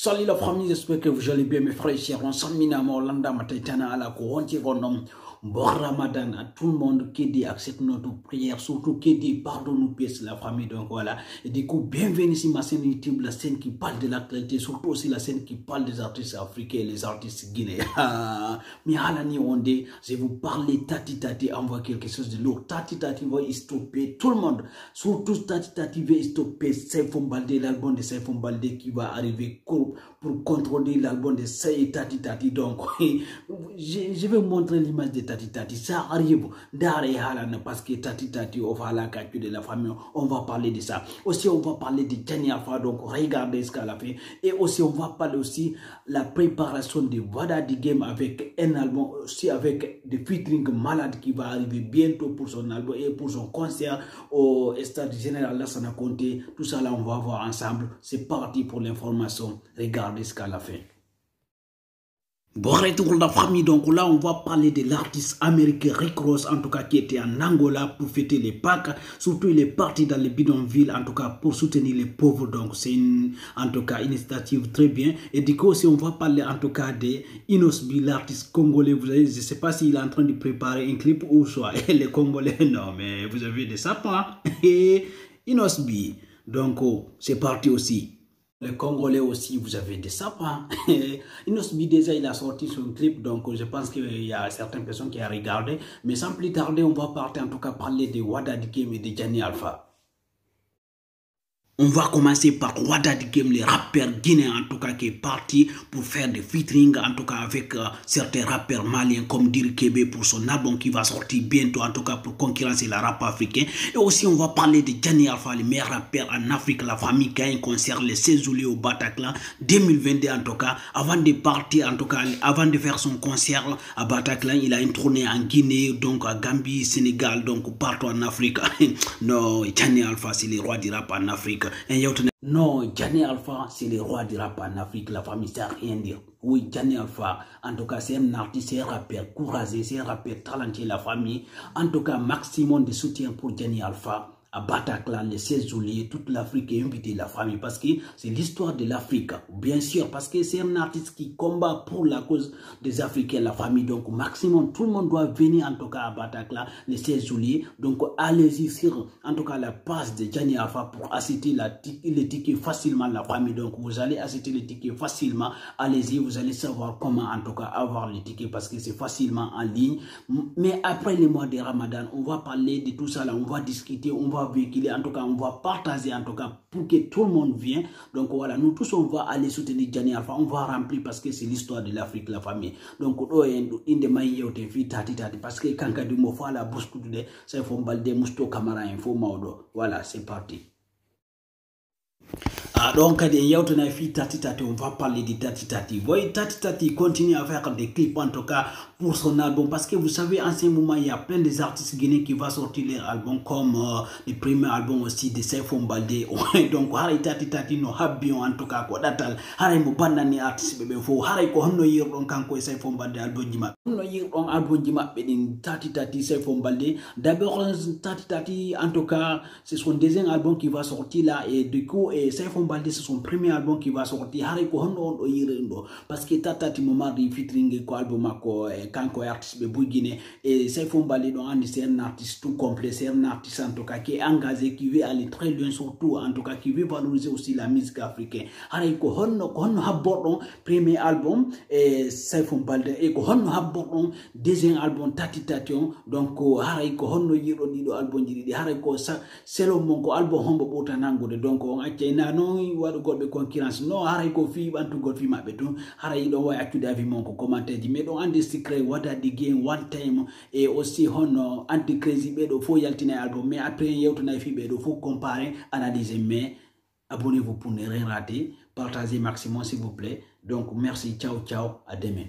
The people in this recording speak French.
Salut la famille, j'espère que vous allez bien mes frères et sœurs. On s'en mina Landa Mataitana à la couronne bon Ramadan à tout le monde qui dit accepte notre prière, surtout qui dit pardonne-nous pièces la famille. Donc voilà. Et du coup, bienvenue sur ma chaîne YouTube, la scène qui parle de l'actualité, surtout aussi la scène qui parle des artistes africains et les artistes guinéens. Mais Halani Onde, je vais vous parler Tati envoie quelque chose de lourd. Tati va stopper tout le monde. Surtout Tati va stopper Saifou Baldé, l'album de Saifou Baldé qui va arriver pour contrôler l'album de Tati. Donc, je vais vous montrer l'image de Tati. Ça arrive d'arrêt parce que Tati, on va la calcul de la famille. On va parler de ça. Aussi, on va parler de Gianni Alpha. Donc, regardez ce qu'elle a fait. Et aussi, on va parler aussi la préparation de Wada di Game avec un album, aussi avec des featuring malades qui va arriver bientôt pour son album et pour son concert au stade général Lassana Conté. Tout ça là, on va voir ensemble. C'est parti pour l'information. Regardez ce qu'elle a fait. Bon retour la famille, donc là on va parler de l'artiste américain Rick Ross, en tout cas qui était en Angola pour fêter les Pâques. Surtout il est parti dans les bidonvilles, en tout cas pour soutenir les pauvres. Donc c'est en tout cas une initiative très bien. Et du coup aussi on va parler en tout cas de Inosbi, l'artiste congolais. Vous savez, je ne sais pas s'il est en train de préparer un clip ou soit les Congolais. Non mais vous avez des sapins. Et Inosbi, donc c'est parti aussi. Les Congolais aussi, vous avez des sapins. Inosbi déjà, il a sorti son clip, donc je pense qu'il y a certaines personnes qui ont regardé. Mais sans plus tarder, on va partir en tout cas parler de Wada di Game et de Gianni Alpha. On va commencer par Wada di Game, le rappeur guinéen en tout cas qui est parti pour faire des featuring en tout cas avec certains rappeurs maliens comme Dir Kébé pour son album qui va sortir bientôt en tout cas pour concurrencer la rap africain. Et aussi on va parler de Gianni Alpha, le meilleur rappeur en Afrique, la famille qui a un concert le 16 juillet au Bataclan 2022 en tout cas. Avant de partir en tout cas, avant de faire son concert à Bataclan, il a une tournée en Guinée, donc à Gambie, Sénégal, donc partout en Afrique. Non, Gianni Alpha c'est le roi du rap en Afrique. Non, Gianni Alpha, c'est le roi du rap en Afrique, la famille, ça n'a rien dire. Oui, Gianni Alpha, en tout cas, c'est un artiste, c'est un rappeur courageux, c'est un rappeur talentueux, la famille. En tout cas, maximum de soutien pour Gianni Alpha. À Bataclan, le 16 juillet, toute l'Afrique est invitée, la famille, parce que c'est l'histoire de l'Afrique, bien sûr, parce que c'est un artiste qui combat pour la cause des Africains, la famille, donc maximum, tout le monde doit venir, en tout cas, à Bataclan, le 16 juillet, donc allez-y sur, en tout cas, la page de Gianni Alpha pour acheter les tickets facilement, la famille, donc vous allez acheter les tickets facilement, allez-y, vous allez savoir comment, en tout cas, avoir les tickets, parce que c'est facilement en ligne, mais après le mois de Ramadan, on va parler de tout ça là, on va discuter, on va véhiculer, en tout cas on va partager en tout cas pour que tout le monde vienne. Donc voilà, nous tous on va aller soutenir Gianni Alpha, on va remplir parce que c'est l'histoire de l'Afrique, la famille. Donc inde mayi yewte fi tati parce que quand du mo fa la bouscou de Saifou Baldé Musto Camara info mawdo. Voilà, c'est parti. Donc, Tati, on va parler de Tati. Voyez, Tati continue à faire des clips en tout cas pour son album. Parce que vous savez, en ce moment, il y a plein d'artistes guinéens qui vont sortir leur album, comme le premier album aussi de Saifou Baldé. Donc, Tati, no habillon en tout cas, quoi d'atal. Haray mo bandani artiste bébé fo. Haray ko honno yir on kanko Saifou Baldé album jima. Honno yir on album jima bedin Tati Saifou Baldé. D'abord, Tati, en tout cas, c'est son deuxième album qui va sortir là. Et du coup, Saifou Baldé, c'est son premier album qui va sortir. Haray ko honno on yirendo. Parce que Tati moment de featuring ko album ko kanko artiste be Guinée. Et Saifou Baldé donc c'est un artiste tout complet, c'est un artiste en tout cas qui est engagé, qui veut aller très loin, surtout en tout cas qui veut valoriser aussi la musique africaine. Haray ko honno habbo premier album et Saifou Baldé et ko honno habbo deuxième album Tati donc haray ko honno yiro dido album jidi haray ko selo mon ko album hombo bota nangude. Donc on accena non wadu godbe concurrence non haray ko fi bantu god fi mabbe dum haray do way accude avis mon ko commentaire ji mais donc andi secret Wada di Game one time et aussi hono anti crazy bedo fo yaltina album mais après yewtuna fi bedo faut comparer analyser. Mais abonnez-vous pour ne rien rater, partagez maximum s'il vous plaît. Donc merci, ciao à demain.